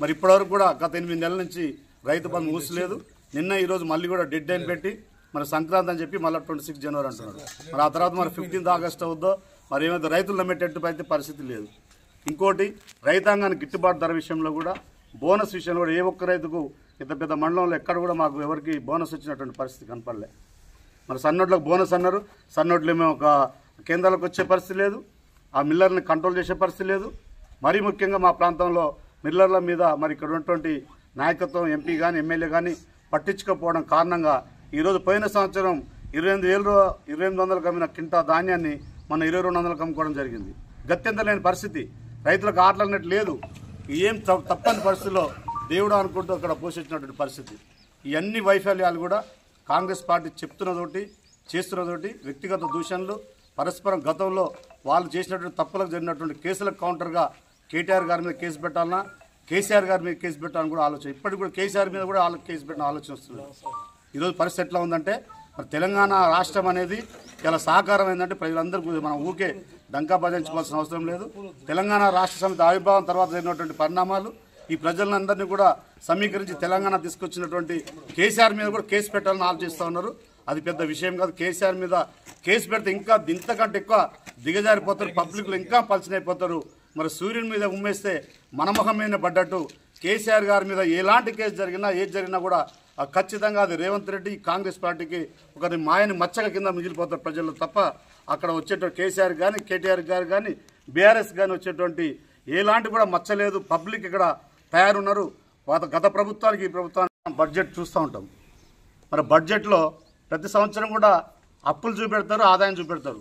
Speaker 2: మరి ఇప్పటివరకు కూడా గత 8 నెలల నుంచి రైతు బంధు మూసలేదు. నిన్న ఈరోజు మళ్ళీ కూడా డెడ్ లైన్ పెట్టి మరి సంక్రాంతి అని చెప్పి మళ్ళీ 26 జనవరి అంటున్నారు. మరి ఆ తర్వాత మరి 15 ఆగస్టు అవుద్దో మరి ఏమైతే రైతులు నమ్మేటట్టు అయితే పరిస్థితి లేదు. ఇంకోటి రైతాంగానికి గిట్టుబాటు ధర విషయంలో కూడా బోనస్ విషయంలో కూడా ఏ ఒక్క రైతుకు ఇంత పెద్ద మండలంలో ఎక్కడ కూడా మాకు ఎవరికి బోనస్ వచ్చినటువంటి పరిస్థితి కనపడలే. మరి సన్నోట్లకు బోనస్ అన్నారు, సన్నోట్లు ఏమో ఒక కేంద్రాలకు వచ్చే పరిస్థితి లేదు, ఆ మిల్లర్ని కంట్రోల్ చేసే పరిస్థితి లేదు. మరీ ముఖ్యంగా మా ప్రాంతంలో మిల్లర్ల మీద మరి ఇక్కడ ఉన్నటువంటి నాయకత్వం ఎంపీ కానీ ఎమ్మెల్యే కానీ పట్టించుకోకపోవడం కారణంగా ఈరోజు పోయిన సంవత్సరం 28,200 అమ్మిన కింటా ధాన్యాన్ని మన 2,200 అమ్ముకోవడం జరిగింది. గత్యంతరలేని పరిస్థితి, రైతులకు ఆటలన్నట్టు లేదు. ఏం తప్పని పరిస్థితిలో దేవుడు అనుకుంటూ అక్కడ పోషించినటువంటి పరిస్థితి. ఇవన్నీ వైఫల్యాలు కూడా కాంగ్రెస్ పార్టీ చెప్తున్నదోటి చేస్తున్నదోటి వ్యక్తిగత దూషణలు పరస్పరం గతంలో వాళ్ళు చేసినటువంటి తప్పులకు జరిగినటువంటి కేసులకు కౌంటర్గా కేటీఆర్ గారి మీద కేసు పెట్టాలన్నా కేసీఆర్ గారి మీద కేసు పెట్టాలని కూడా ఆలోచన. ఇప్పటికి కూడా కేసీఆర్ మీద కూడా వాళ్ళకి కేసు పెట్టిన ఆలోచన వస్తుంది. ఈరోజు పరిస్థితి ఎట్లా ఉందంటే మరి తెలంగాణ రాష్ట్రం అనేది చాలా సహకారం ఏంటంటే ప్రజలందరూ మనం ఊకే డంకా బజాయించుకోవాల్సిన అవసరం లేదు. తెలంగాణ రాష్ట్ర సమితి ఆవిర్భావం తర్వాత జరిగినటువంటి పరిణామాలు ఈ ప్రజలందరినీ కూడా సమీకరించి తెలంగాణ తీసుకొచ్చినటువంటి కేసీఆర్ మీద కూడా కేసు పెట్టాలని ఆలోచిస్తూ ఉన్నారు. అది పెద్ద విషయం కాదు. కేసీఆర్ మీద కేసు పెడితే ఇంకా ఇంతకంటే ఎక్కువ దిగజారిపోతారు, పబ్లిక్లో ఇంకా పలచనైపోతారు. మరి సూర్యుని మీద ఉమ్మేస్తే మనమొహం మీద పడ్డట్టు కేసీఆర్ గారి మీద ఎలాంటి కేసు జరిగినా ఏది జరిగినా కూడా ఖచ్చితంగా అది రేవంత్ రెడ్డి కాంగ్రెస్ పార్టీకి ఒకరి మాయని మచ్చక కింద మిగిలిపోతారు ప్రజలు తప్ప అక్కడ వచ్చేటువంటి కేసీఆర్ కానీ కేటీఆర్ గారు కానీ బీఆర్ఎస్ కానీ వచ్చేటువంటి ఎలాంటి కూడా మచ్చలేదు. పబ్లిక్ ఇక్కడ తయారున్నారు. గత ప్రభుత్వానికి ఈ ప్రభుత్వానికి బడ్జెట్ చూస్తూ ఉంటాం. మరి బడ్జెట్లో ప్రతి సంవత్సరం కూడా అప్పులు చూపెడతారు, ఆదాయం చూపెడతారు.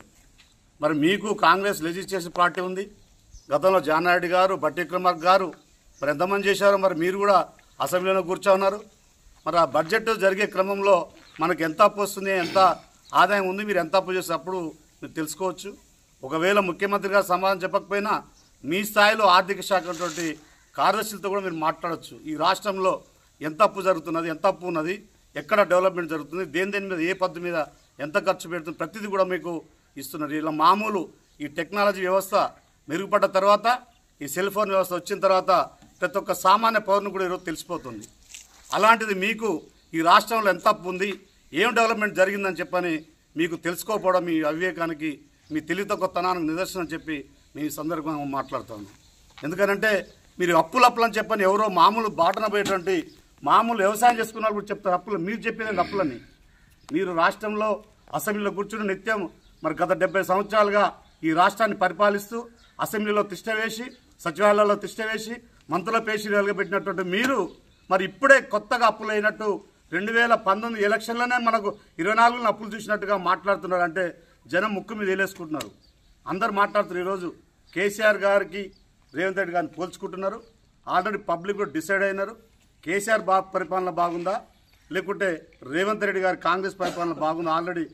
Speaker 2: మరి మీకు కాంగ్రెస్ లెజిస్లేటివ్ పార్టీ ఉంది. గతంలో జానారెడ్డి గారు, బట్టి విక్రమార్క గారు మరి ఎంతమంది చేశారో మరి మీరు కూడా అసెంబ్లీలో కూర్చోన్నారు. మరి ఆ బడ్జెట్ జరిగే క్రమంలో మనకు ఎంత అప్పు వస్తుంది, ఎంత ఆదాయం ఉంది, మీరు ఎంత అప్పు చేస్తే అప్పుడు మీరు తెలుసుకోవచ్చు. ఒకవేళ ముఖ్యమంత్రి గారు సమాధానం చెప్పకపోయినా మీ స్థాయిలో ఆర్థిక శాఖ కార్యదర్శులతో కూడా మీరు మాట్లాడచ్చు. ఈ రాష్ట్రంలో ఎంత అప్పు జరుగుతున్నది, ఎంత అప్పు ఉన్నది, ఎక్కడ డెవలప్మెంట్ జరుగుతుంది, దేని మీద ఏ పద్ధతి మీద ఎంత ఖర్చు పెడుతుంది, ప్రతిదీ కూడా మీకు ఇస్తున్నారు. ఇలా మామూలు ఈ టెక్నాలజీ వ్యవస్థ మెరుగుపడ్డ తర్వాత, ఈ సెల్ ఫోన్ వ్యవస్థ వచ్చిన తర్వాత ప్రతి ఒక్క సామాన్య పౌరుని కూడా ఈరోజు తెలిసిపోతుంది. అలాంటిది మీకు ఈ రాష్ట్రంలో ఎంత అప్పు ఉంది, ఏం డెవలప్మెంట్ జరిగిందని చెప్పని మీకు తెలుసుకోకపోవడం మీ అవివేకానికి, మీ తెలివితక్కువతనానికి నిదర్శనం చెప్పి మీ సందర్భంగా మాట్లాడుతాను. ఎందుకనంటే మీరు అప్పులు అని చెప్పని ఎవరో మామూలు బాటన పోయేటువంటి మామూలు వ్యవసాయం చేసుకున్న వాళ్ళు కూడా చెప్తారు అప్పులు. మీరు చెప్పేది అప్పులని. మీరు రాష్ట్రంలో అసెంబ్లీలో కూర్చుని నిత్యం మరి గత 70 సంవత్సరాలుగా ఈ రాష్ట్రాన్ని పరిపాలిస్తూ అసెంబ్లీలో తిష్ట వేసి, సచివాలయాల్లో తిష్ట వేసి, మంత్రుల పేషీలు వెలగబెట్టినటువంటి మీరు మరి ఇప్పుడే కొత్తగా అప్పులు అయినట్టు 2019 ఎలక్షన్లోనే మనకు 24 అప్పులు చూసినట్టుగా మాట్లాడుతున్నారంటే జనం ముక్కు మీద వేలేసుకుంటున్నారు. అందరు మాట్లాడుతున్నారు. ఈరోజు కేసీఆర్ గారికి రేవంత్ రెడ్డి గారిని పోల్చుకుంటున్నారు. ఆల్రెడీ పబ్లిక్ కూడా డిసైడ్ అయినారు. కేసీఆర్ పరిపాలన బాగుందా లేకుంటే రేవంత్ రెడ్డి గారి కాంగ్రెస్ పరిపాలన బాగుందా ఆల్రెడీ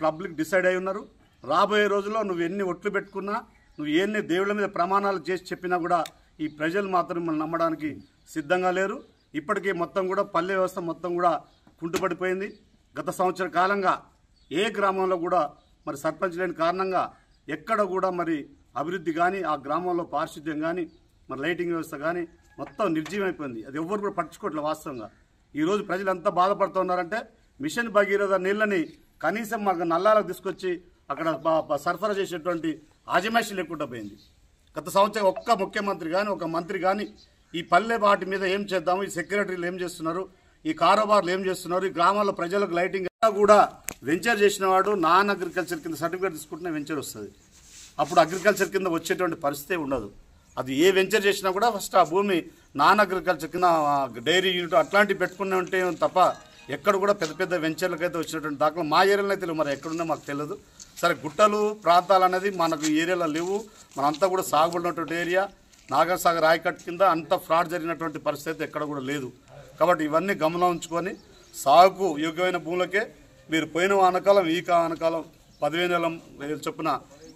Speaker 2: పబ్లిక్ డిసైడ్ అయి ఉన్నారు. రాబోయే రోజుల్లో నువ్వు ఎన్ని ఒట్లు పెట్టుకున్నా, నువ్వు ఎన్ని దేవుళ్ళ మీద ప్రమాణాలు చేసి చెప్పినా కూడా ఈ ప్రజలు మాత్రం మనం నమ్మడానికి సిద్ధంగా లేరు. ఇప్పటికీ మొత్తం కూడా పల్లె వ్యవస్థ మొత్తం కూడా కుంటుపడిపోయింది. గత సంవత్సర కాలంగా ఏ గ్రామంలో కూడా మరి సర్పంచ్ లేని కారణంగా ఎక్కడ కూడా మరి అభివృద్ధి కానీ, ఆ గ్రామంలో పారిశుద్ధ్యం కానీ, మరి లైటింగ్ వ్యవస్థ కానీ మొత్తం నిర్జీవమైపోయింది. అది ఎవరు కూడా పట్టించుకోవట్లేదు. వాస్తవంగా ఈరోజు ప్రజలు ఎంత బాధపడుతున్నారంటే మిషన్ భగీరథ నీళ్ళని కనీసం మాకు నల్లాలకు తీసుకొచ్చి అక్కడ సరఫరా చేసేటువంటి ఆజమాయిషీ లేకుండా పోయింది. గత సంవత్సరం ఒక్క ముఖ్యమంత్రి కానీ, ఒక మంత్రి కానీ ఈ పల్లె వాటి మీద ఏం చేద్దాము, ఈ సెక్రటరీలు ఏం చేస్తున్నారు, ఈ కారోబార్లు ఏం చేస్తున్నారు, ఈ గ్రామాల్లో ప్రజలకు లైటింగ్ కూడా వెంచర్ చేసిన వాడు నాన్ అగ్రికల్చర్ కింద సర్టిఫికేట్ తీసుకుంటున్న వెంచర్ వస్తుంది. అప్పుడు అగ్రికల్చర్ కింద వచ్చేటువంటి పరిస్థితి ఉండదు. అది ఏ వెంచర్ చేసినా కూడా ఫస్ట్ ఆ భూమి నాన్ అగ్రికల్చర్ కింద డైరీ యూనిట్ అట్లాంటివి పెట్టుకునే ఉంటే తప్ప ఎక్కడ కూడా పెద్ద పెద్ద వెంచర్లకైతే వచ్చినటువంటి దాఖలు మా ఏరియాలో అయితే మరి ఎక్కడున్నా మాకు తెలియదు. సరే, గుట్టలు ప్రాంతాలు అనేది మనకు ఈ ఏరియాలో లేవు. మనంతా కూడా సాగుబడినటువంటి ఏరియా. నాగర్సాగర్ ఆయకట్టు కింద అంత ఫ్రాడ్ జరిగినటువంటి పరిస్థితి ఎక్కడ కూడా లేదు. కాబట్టి ఇవన్నీ గమనం ఉంచుకొని సాగుకు యోగ్యమైన భూములకే మీరు పోయిన వానకాలం ఈ వానకాలం 15,000 చొప్పున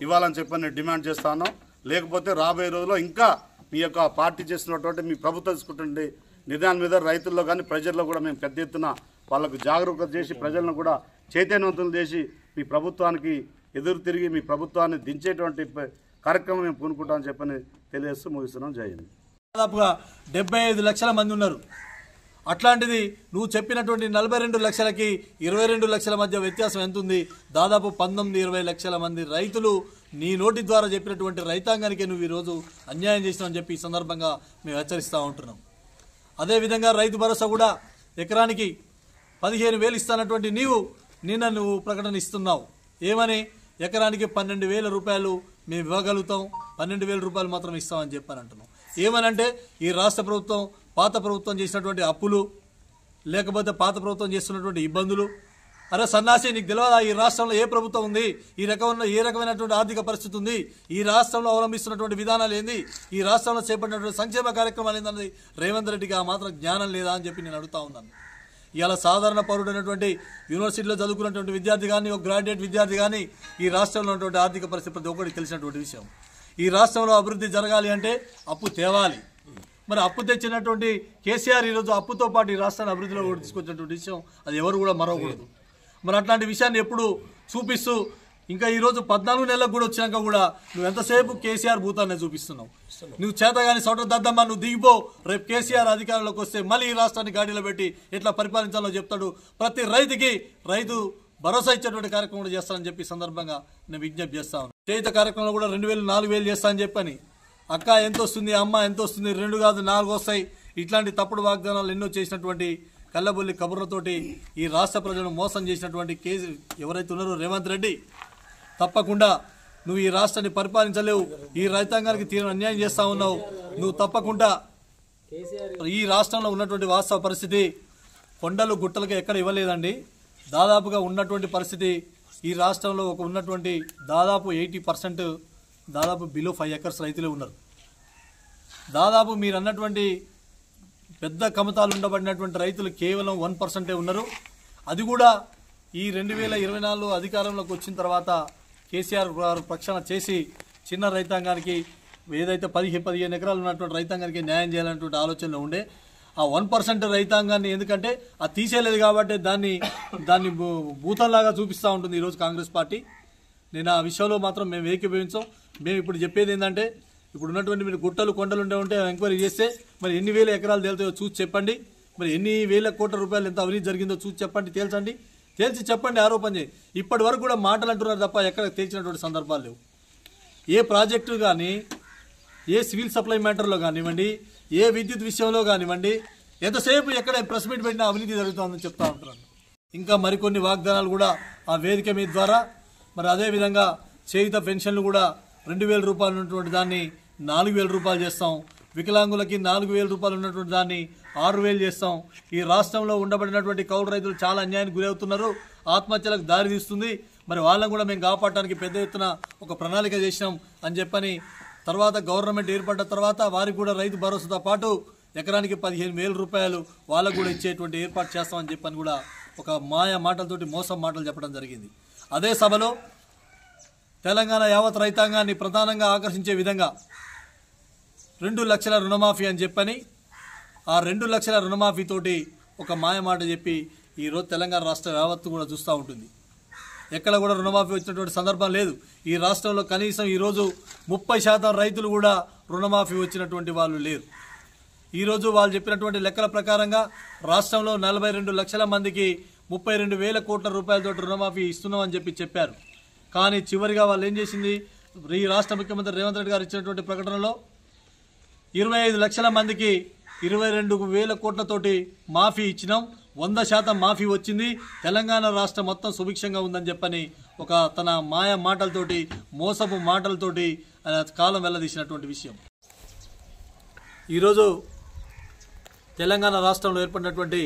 Speaker 2: ఇవ్వాలని చెప్పని డిమాండ్ చేస్తా ఉన్నాం. లేకపోతే రాబోయే రోజుల్లో ఇంకా మీ యొక్క పార్టీ చేస్తున్నటువంటి, మీ ప్రభుత్వం తీసుకుంటుండే నిర్ణయాల మీద రైతుల్లో కానీ ప్రజల్లో కూడా మేము పెద్ద ఎత్తున వాళ్ళకు జాగరూకత చేసి ప్రజలను కూడా చైతన్యవంతులు చేసి మీ ప్రభుత్వానికి ఎదురు తిరిగి మీ ప్రభుత్వాన్ని దించేటువంటి కార్యక్రమం మేము పూనుకుంటామని చెప్పని తెలియజేస్తూ ముగిస్తున్నాం. జై హింద్.
Speaker 1: దాదాపుగా 75 లక్షల మంది ఉన్నారు. అట్లాంటిది నువ్వు చెప్పినటువంటి 42 లక్షలకి 22 లక్షల మధ్య వ్యత్యాసం ఎంత ఉంది? దాదాపు 19-20 లక్షల మంది రైతులు నీ నోటి ద్వారా చెప్పినటువంటి రైతాంగానికే నువ్వు ఈరోజు అన్యాయం చేసినావని చెప్పి ఈ సందర్భంగా మేము హెచ్చరిస్తూ ఉంటున్నాం. అదేవిధంగా రైతు భరోసా కూడా ఎకరానికి 15,000 ఇస్తానటువంటి నువ్వు ప్రకటన ఇస్తున్నావు. ఏమని? ఎకరానికి 12,000 రూపాయలు మేము ఇవ్వగలుగుతాం, 12,000 రూపాయలు మాత్రం ఇస్తామని చెప్పని అంటున్నాం. ఏమనంటే ఈ రాష్ట్ర ప్రభుత్వం, పాత ప్రభుత్వం చేసినటువంటి అప్పులు, లేకపోతే పాత ప్రభుత్వం చేస్తున్నటువంటి ఇబ్బందులు. అరే సన్నాసి, నీకు తెలియదా ఈ రాష్ట్రంలో ఏ ప్రభుత్వం ఉంది, ఏ రకమైనటువంటి ఆర్థిక పరిస్థితి ఉంది, ఈ రాష్ట్రంలో అవలంబిస్తున్నటువంటి విధానాలు ఏంది, ఈ రాష్ట్రంలో చేపట్టినటువంటి సంక్షేమ కార్యక్రమాలు ఏందన్నది రేవంత్ రెడ్డికి ఆ మాత్రం జ్ఞానం లేదా అని చెప్పి నేను అడుగుతా ఉన్నాను. ఇలా సాధారణ పౌరుడైనటువంటి యూనివర్సిటీలో చదువుకున్నటువంటి విద్యార్థి కానీ, ఒక గ్రాడ్యుయేట్ విద్యార్థి కానీ ఈ రాష్ట్రంలో ఉన్నటువంటి ఆర్థిక పరిస్థితి ప్రతి ఒక్కరికి తెలిసినటువంటి విషయం. ఈ రాష్ట్రంలో అభివృద్ధి జరగాలి అంటే అప్పు తేవాలి. మరి అప్పు తెచ్చినటువంటి కేసీఆర్ ఈరోజు అప్పుతో పాటు ఈ రాష్ట్రాన్ని అభివృద్ధిలో కూడా తీసుకొచ్చినటువంటి విషయం అది ఎవరు కూడా మరవకూడదు. మరి అట్లాంటి విషయాన్ని ఎప్పుడు చూపిస్తూ ఇంకా ఈరోజు 14 నెలలకు కూడా వచ్చినాక కూడా నువ్వు ఎంతసేపు కేసీఆర్ భూతాన్ని చూపిస్తున్నావు. నువ్వు చేతగాని సొంత దద్దమ్మ, నువ్వు దిగిపో. రేపు కేసీఆర్ అధికారంలోకి వస్తే మళ్ళీ ఈ రాష్ట్రాన్ని గాడిలో పెట్టి ఎట్లా పరిపాలించాలో చెప్తాడు. ప్రతి రైతు భరోసా ఇచ్చేటువంటి కార్యక్రమం కూడా చేస్తానని చెప్పి సందర్భంగా నేను విజ్ఞప్తి చేస్తా ఉన్నాను. చేత కార్యక్రమంలో కూడా 2,000-4,000 చేస్తానని చెప్పని, అక్క ఎంత వస్తుంది, అమ్మ ఎంత వస్తుంది, 2 కాదు 4 వస్తాయి, ఇట్లాంటి తప్పుడు వాగ్దానాలు ఎన్నో చేసినటువంటి కళ్ళబొల్లి కబుర్లతోటి ఈ రాష్ట్ర ప్రజలను మోసం చేసినటువంటి ఎవరైతే ఉన్నారో రేవంత్ రెడ్డి, తప్పకుండా నువ్వు ఈ రాష్ట్రాన్ని పరిపాలించలేవు, ఈ రైతాంగానికి తీవ్ర అన్యాయం చేస్తా ఉన్నావు. నువ్వు తప్పకుండా ఈ రాష్ట్రంలో ఉన్నటువంటి వాస్తవ పరిస్థితి కొండలు గుట్టలకు ఎక్కడ ఇవ్వలేదండి. దాదాపుగా ఉన్నటువంటి పరిస్థితి ఈ రాష్ట్రంలో ఉన్నటువంటి దాదాపు 80% దాదాపు బిలో 5 acres రైతులే ఉన్నారు. దాదాపు మీరు అన్నటువంటి పెద్ద కమతాలు ఉండబడినటువంటి రైతులు కేవలం 1% ఉన్నారు. అది కూడా ఈ 2024 అధికారంలోకి వచ్చిన తర్వాత కేసీఆర్ గారు ప్రక్షాళన చేసి చిన్న రైతాంగానికి ఏదైతే 15 ఎకరాలు ఉన్నటువంటి రైతాంగానికి న్యాయం చేయాలనేటువంటి ఆలోచనలో ఉండే ఆ 1% రైతాంగాన్ని ఎందుకంటే అది తీసేయలేదు కాబట్టి దాన్ని భూతంలాగా చూపిస్తూ ఉంటుంది ఈరోజు కాంగ్రెస్ పార్టీ. నేను ఆ విషయంలో మాత్రం మేము ఏకీభవించాం. మేము ఇప్పుడు చెప్పేది ఏంటంటే ఇప్పుడు ఉన్నటువంటి మీరు గుట్టలు కొండలు ఉంటే ఎంక్వైరీ చేస్తే మరి ఎన్ని వేల ఎకరాలు తేలుతాయో చూసి చెప్పండి. మరి ఎన్ని వేల కోట్ల రూపాయలు ఎంత అవినీతి జరిగిందో చూసి చెప్పండి, తేల్చి చెప్పండి, ఆరోపణ చేయి. ఇప్పటి వరకు కూడా మాటలు అంటున్నారు తప్ప ఎక్కడ తేల్చినటువంటి సందర్భాలు లేవు. ఏ ప్రాజెక్టు కానీ, ఏ సివిల్ సప్లై మ్యాటర్లో కానివ్వండి, ఏ విద్యుత్ విషయంలో కానివ్వండి, ఎంతసేపు ఎక్కడ ప్రెస్ మీట్ పెట్టినా అవినీతి జరుగుతుందని చెప్తా ఉంటున్నాను. ఇంకా మరికొన్ని వాగ్దానాలు కూడా ఆ వేదిక మీద ద్వారా మరి అదేవిధంగా చేయుత పెన్షన్లు కూడా 2,000 రూపాయలు ఉన్నటువంటి దాన్ని 4,000 రూపాయలు చేస్తాం. వికలాంగులకి 4,000 రూపాయలు ఉన్నటువంటి దాన్ని 6,000 చేస్తాం. ఈ రాష్ట్రంలో ఉండబడినటువంటి కౌలు రైతులు చాలా అన్యాయానికి గురవుతున్నారు, ఆత్మహత్యలకు దారి తీస్తుంది. మరి వాళ్ళని కూడా మేము కాపాడటానికి పెద్ద ఎత్తున ఒక ప్రణాళిక చేసినాం అని చెప్పని తర్వాత గవర్నమెంట్ ఏర్పడ్డ తర్వాత వారికి కూడా రైతు భరోసాతో పాటు ఎకరానికి 15,000 రూపాయలు వాళ్ళకు కూడా ఇచ్చేటువంటి ఏర్పాటు చేస్తామని చెప్పని కూడా ఒక మాయ మాటలతోటి మోసం మాటలు చెప్పడం జరిగింది. అదే సభలో తెలంగాణ యావత్ రైతాంగాన్ని ప్రధానంగా ఆకర్షించే విధంగా 2 లక్షల రుణమాఫీ అని చెప్పని ఆ 2 లక్షల రుణమాఫీతోటి ఒక మాయ మాట చెప్పి ఈరోజు తెలంగాణ రాష్ట్ర యావత్తు కూడా చూస్తూ ఉంటుంది. ఎక్కడ కూడా రుణమాఫీ వచ్చినటువంటి సందర్భం లేదు. ఈ రాష్ట్రంలో కనీసం ఈరోజు 30% రైతులు కూడా రుణమాఫీ వచ్చినటువంటి వాళ్ళు లేరు. ఈరోజు వాళ్ళు చెప్పినటువంటి లెక్కల ప్రకారంగా రాష్ట్రంలో 42 లక్షల మందికి 32,000 కోట్ల రూపాయలతో రుణమాఫీ ఇస్తున్నామని చెప్పారు. కానీ చివరిగా వాళ్ళు ఏం చేసింది, ఈ రాష్ట్ర ముఖ్యమంత్రి రేవంత్ రెడ్డి గారు ఇచ్చినటువంటి ప్రకటనలో 25 లక్షల మందికి 22,000 కోట్లతోటి మాఫీ ఇచ్చినాం, 100% మాఫీ వచ్చింది, తెలంగాణ రాష్ట్రం మొత్తం సుభిక్షంగా ఉందని చెప్పని ఒక తన మాయ మాటలతోటి మోసపు మాటలతోటి కాలం వెల్లదీసినటువంటి విషయం. ఈరోజు తెలంగాణ రాష్ట్రంలో ఏర్పడినటువంటి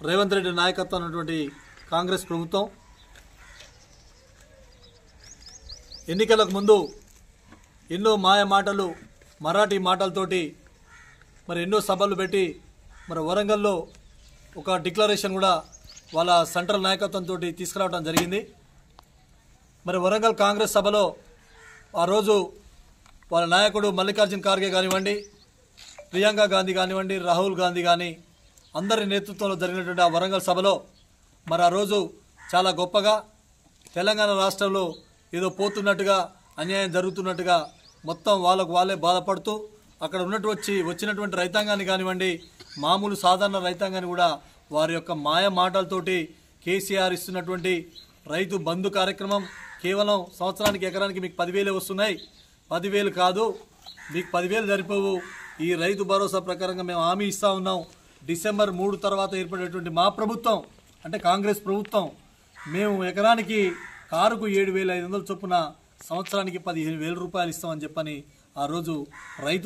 Speaker 1: రేవంత్ రెడ్డి నాయకత్వం ఉన్నటువంటి కాంగ్రెస్ ప్రభుత్వం ఎన్నికలకు ముందు ఎన్నో మాయ మాటలు మరాఠీ మాటలతోటి మరి ఎన్నో సభలు పెట్టి మరి వరంగల్లో ఒక డిక్లరేషన్ కూడా వాళ్ళ సెంట్రల్ నాయకత్వంతో తీసుకురావడం జరిగింది. మరి వరంగల్ కాంగ్రెస్ సభలో ఆ రోజు వాళ్ళ నాయకుడు మల్లికార్జున్ ఖార్గే కానివ్వండి, ప్రియాంక గాంధీ కానివ్వండి, రాహుల్ గాంధీ కానీ అందరి నేతృత్వంలో జరిగినటువంటి ఆ వరంగల్ సభలో మరి ఆ రోజు చాలా గొప్పగా తెలంగాణ రాష్ట్రంలో ఏదో పోతున్నట్టుగా అన్యాయం జరుగుతున్నట్టుగా మొత్తం వాళ్ళే బాధపడుతూ అక్కడ వచ్చినటువంటి రైతాంగాన్ని కానివ్వండి, మామూలు సాధారణ రైతాంగాన్ని కూడా వారి యొక్క మాయ మాటలతోటి కేసీఆర్ ఇస్తున్నటువంటి రైతు బంధు కార్యక్రమం కేవలం సంవత్సరానికి ఎకరానికి మీకు 10,000 వస్తున్నాయి, 10,000 కాదు, మీకు 10,000 సరిపోవు, ఈ రైతు భరోసా ప్రకారంగా మేము హామీ ఇస్తా ఉన్నాం. డిసెంబర్ 3 తర్వాత ఏర్పడేటువంటి మా ప్రభుత్వం అంటే కాంగ్రెస్ ప్రభుత్వం మేము ఎకరానికి కారుకు 7,500 చొప్పున సంవత్సరానికి 15,000 రూపాయలు ఇస్తామని చెప్పని ఆ రోజు రైతు